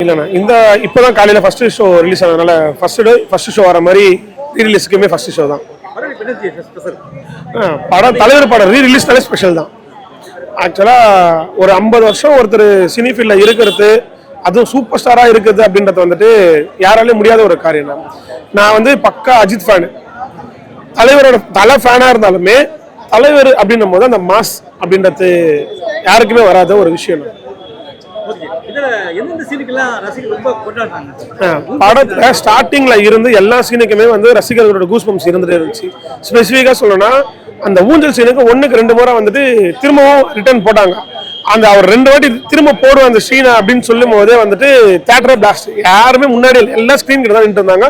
இல்லைண்ணா இந்த இப்போதான் காலையில் ஃபர்ஸ்ட் ஷோ ரிலீஸ் ஆனதுனால ஃபர்ஸ்ட் ஷோ வர மாதிரி ரீ ரிலீஸுக்குமே ஃபர்ஸ்ட் ஷோ தான். தலைவர் படம் ரீ ரிலீஸ்னாலே ஸ்பெஷல் தான். ஆக்சுவலாக ஒரு 50 வருஷம் ஒருத்தர் சினி ஃபீல்டில் இருக்கிறது, அதுவும் சூப்பர் ஸ்டாராக இருக்குது அப்படின்றது வந்துட்டு யாராலையும் முடியாத ஒரு காரியம் தான். நான் வந்து பக்கா அஜித் ஃபேனு, தலைவரோட ஃபேனாக இருந்தாலுமே தலைவர் அப்படின்னும் போது அந்த மாஸ் அப்படின்றது யாருக்குமே வராத ஒரு விஷயம். படத்துல ஸ்டார்டிங்ல இருந்து எல்லா சீனுக்குமே வந்து ரசிகர்களோட கூஸ்பம்ஸ் இருந்துட்டே இருந்துச்சு. ஸ்பெசிஃபிக்கா சொல்லணும்னா அந்த ஊஞ்சல் சீனுக்கு 1க்கு 2 முறை வந்துட்டு திரும்பவும் ரிட்டர்ன் போட்டாங்க. அந்த அவர் 2 வாட்டி திரும்ப போடுவோம் அந்த சீனை அப்படின்னு சொல்லும் போதே வந்துட்டு தியேட்டரே பிளாஸ்ட். யாருமே முன்னாடி எல்லா ஸ்கிரீன் கிட்ட தான் நின்று இருந்தாங்க.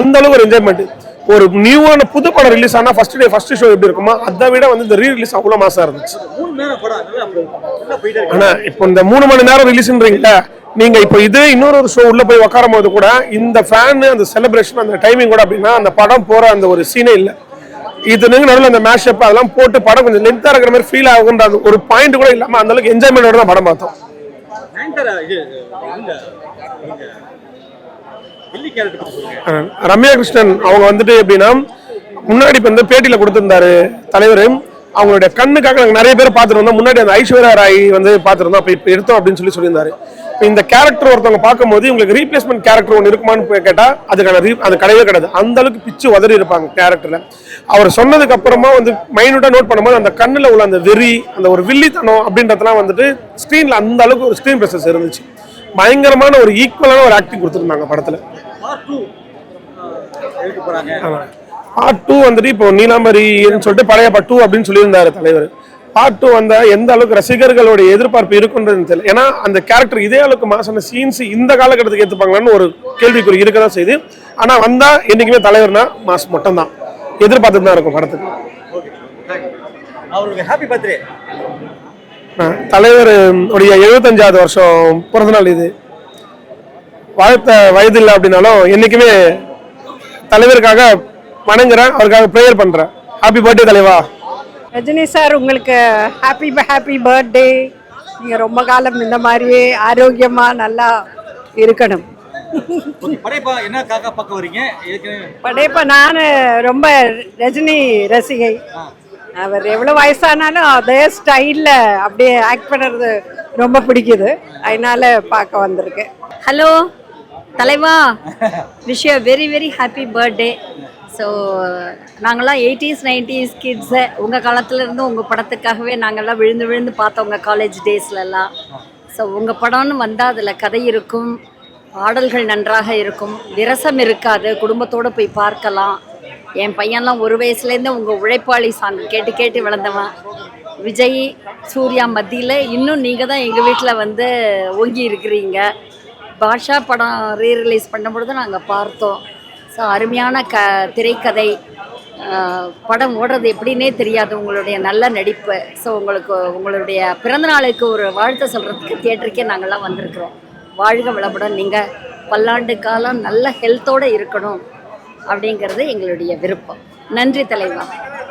அந்த அளவுக்கு ஒரு என்ஜாய்மெண்ட். ஒரு நியூவான புது படம் ரிலீஸ் ஆனா ஃபர்ஸ்ட் ஷோ எப்படி இருக்குமோ அதை விட வந்து இந்த ரீ ரிலீஸ் அவ்வளவு மாசா இருந்துச்சு. ஆனா இப்போ இந்த 3 மணி நேரம் ரிலீஸ்ன்றீங்களா, நீங்க இப்போ இது இன்னொரு ஷோ உள்ள போய் உட்காரும் போது கூட இந்த ஃபேன் அந்த செலிப்ரேஷன் அந்த டைமிங் கூட அப்படின்னா அந்த படம் போற அந்த ஒரு சீனே இல்லை. இது நடுவில் அந்த மேஷப் அதெல்லாம் போட்டு படம் கொஞ்சம் லென்த்தா இருக்கிற மாதிரி ஃபீல் ஆகுன்ற ஒரு பாயிண்ட் கூட இல்லாம அந்த அளவுக்கு என்ஜாய்மெண்டோட தான் படம் பார்த்தோம். ரம்யா கிருஷ்ணன் அவங்க வந்துட்டு எப்படின்னா முன்னாடி இப்போ இந்த பேட்டியில கொடுத்திருந்தாரு தலைவர், அவங்களுடைய கண்ணுக்காக நாங்கள் நிறைய பேர் பார்த்துருந்தோம். முன்னாடி அந்த ஐஸ்வர்யா ராய் வந்து பார்த்துருந்தோம், அப்போ இப்போ எடுத்தோம் அப்படின்னு சொல்லியிருந்தாரு. இந்த கேரக்டர் ஒருத்தவங்க பார்க்கும்போது உங்களுக்கு ரீப்ளேஸ்மெண்ட் கேரக்டர் ஒன்று இருக்குமான்னு கேட்டால் அதுக்கான அது கிடையவே கிடையாது. அந்த அளவுக்கு பிச்சு உதறி இருப்பாங்க கேரக்டர்ல. அவர் சொன்னதுக்கு அப்புறமா வந்து மைனூட்டா நோட் பண்ணும்போது அந்த கண்ணில் உள்ள அந்த வெறி, அந்த ஒரு வில்லித்தனம் அப்படின்றதுலாம் வந்துட்டு ஸ்க்ரீன்ல அந்த அளவுக்கு ஒரு ஸ்க்ரீன் பிரசன்ஸ் இருந்துச்சு. பயங்கரமான ஒரு ஈக்குவலான ஒரு ஆக்டிங் கொடுத்துருந்தாங்க படத்துல. பார்ட் 2 வந்துட்டு இப்போ நீலாம்பரின்னு சொல்லிட்டு பழைய பார்ட் 2 அப்படின்னு சொல்லியிருந்தாரு தலைவர். பார்ட் 2 வந்தா எந்த அளவுக்கு ரசிகர்களுடைய எதிர்பார்ப்பு இருக்குன்றது தெரியல. ஏன்னா அந்த கேரக்டர் இதே அளவுக்கு மாசான சீன்ஸ் இந்த காலகட்டத்துக்கு ஏற்றுப்பாங்களான்னு ஒரு கேள்விக்குறி இருக்க தான் செய்யுது. ஆனா வந்தா என்னைக்குமே தலைவர்னா மாஸ் மட்டும் தான் எதிர்பார்த்துட்டு தான் இருக்கும் படத்துக்கு. தலைவர் உடைய 75வது வருஷம் பிறந்தநாள் இது. வாழ்த்த வயது இல்லை அப்படின்னாலும் என்னைக்குமே தலைவருக்காக வணங்குறேன், அவருக்காக ப்ரேயர் பண்றேன். ஹாப்பி பர்த்டே தலைவா. ரஜினி சார், உங்களுக்கு ஹாப்பி பர்த்டே. நீங்க ரொம்ப காலம் இந்த மாதிரியே ஆரோக்கியமா நல்லா இருக்கணும். படைப்பா நான் ரொம்ப ரஜினி ரசிகை. அவர் எவ்வளோ வயசானாலும் அதே ஸ்டைலில் அப்படியே ஆக்ட் பண்ணுறது ரொம்ப பிடிக்குது. அதனால பார்க்க வந்திருக்கேன். ஹலோ தலைவா, wish you very very happy birthday. So நாங்கள்லாம் 80s 90s கிட்ஸு. உங்கள் காலத்துலேருந்து உங்கள் படத்துக்காகவே நாங்கள்லாம் விழுந்து விழுந்து பார்த்தோம் உங்கள் காலேஜ் டேஸ்லலாம். ஸோ உங்கள் படம்னு வந்தால் அதில் கதை இருக்கும், பாடல்கள் நன்றாக இருக்கும், விரசம் இருக்காது, குடும்பத்தோடு போய் பார்க்கலாம். என் பையன்லாம் 1 வயசுலேருந்து உங்கள் உழைப்பாளி சாங் கேட்டு கேட்டு வளர்ந்தவன். விஜய் சூர்யா மத்தியில் இன்னும் நீங்கள் தான் எங்கள் வீட்டில் வந்து ஓங்கி இருக்கிறீங்க. பாஷா படம் ரீ ரிலீஸ் பண்ணும்பொழுது நாங்கள் பார்த்தோம். ஸோ அருமையான திரைக்கதை, படம் ஓடுறது எப்படின்னே தெரியாது, உங்களுடைய நல்ல நடிப்பு. ஸோ உங்களுடைய பிறந்தநாளுக்கு ஒரு வாழ்த்து சொல்கிறதுக்கு தியேட்டருக்கே நாங்கள்லாம் வந்திருக்கிறோம். வாழ்க வளமுடன், நீங்கள் பல்லாண்டு காலம் நல்ல ஹெல்த்தோடு இருக்கணும் அப்படிங்கிறது எங்களுடைய விருப்பம். நன்றி தலைவா.